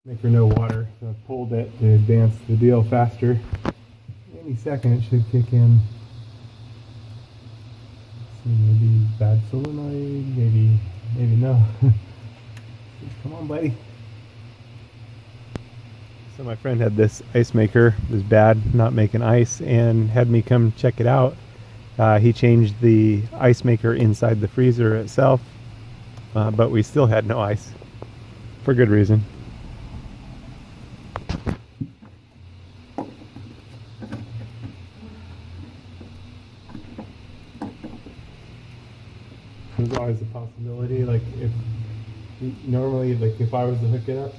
Make her no water, so I pulled it to advance the deal faster. Any second it should kick in. Let's see, maybe bad solenoid, maybe no. Come on, buddy. So my friend had this Icemaker, it was bad, not making ice, and had me come check it out. He changed the Icemaker inside the freezer itself, but we still had no ice, for good reason. There's always a possibility, like if I was to hook it up,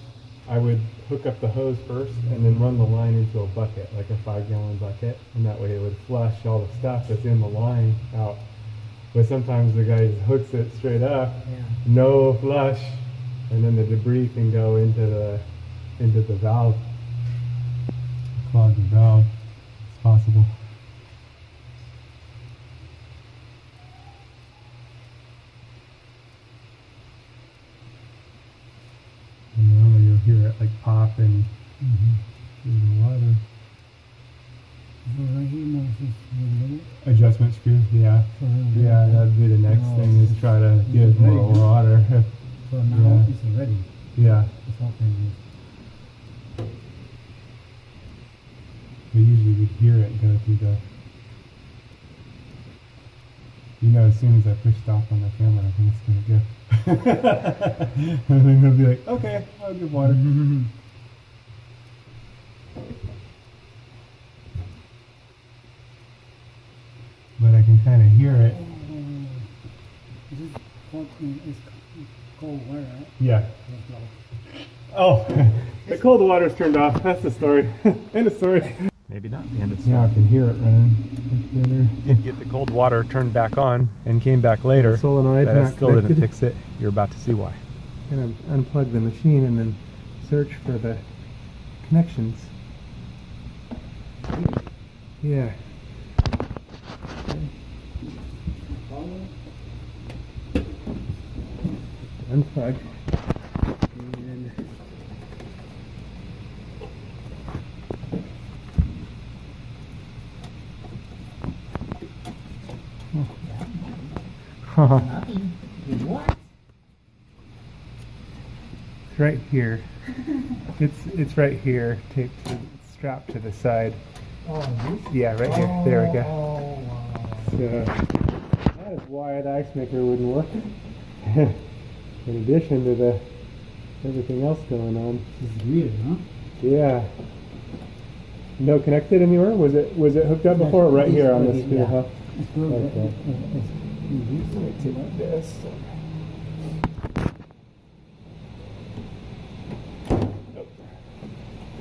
I would hook up the hose first and then run the line into a bucket, like a 5-gallon bucket, and that way it would flush all the stuff that's in the line out. But sometimes the guy just hooks it straight up, no flush, and then the debris can go into the valve, clog the valve. It's possible. And normally you'll hear it like pop and through the water. Adjustment screw, yeah. Yeah, that'd be the next thing, is try to give more water. So now it's ready. Yeah. It's open. We usually would hear it go through the... You know, as soon as I push stop on the camera, I think it's going to go. And then he'll be like, okay, I'll give water. But I can kind of hear it. This is cold water, right? Yeah. Oh, the cold water's turned off. That's the story. End of story. Maybe not the end of the story. Yeah, I can hear it running. Did get the cold water turned back on and came back later. Solenoid but I still didn't fix it. You're about to see why. And unplug the machine and then search for the connections. Yeah. Unplug. And What? it's right here. It's right here, taped to, strapped to the side. Oh, this? Yeah, right here. There we go. Oh, wow. So that is why the Icemaker wouldn't work. In addition to the everything else going on. This is weird, huh? Yeah. No connected anywhere? Was it hooked up before? Right here on this screw, huh? It's good. Okay. Take this.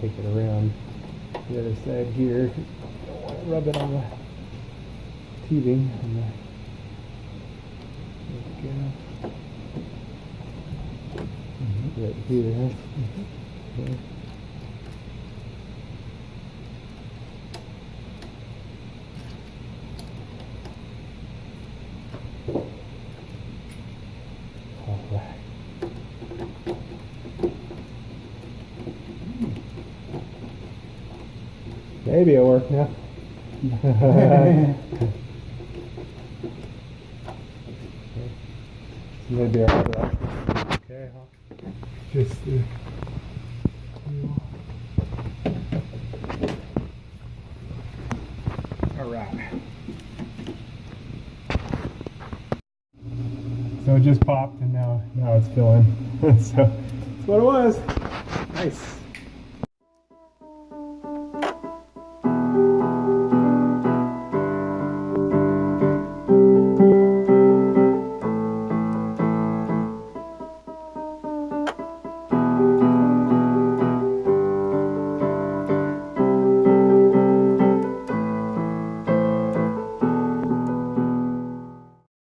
Take it around the other side here. Don't want to rub it on the tubing. There we go. Right here. Okay. All right. Maybe it'll work now. Maybe our other option. Okay, huh? Just all right. So it just popped and now it's filling. So that's what it was. Nice.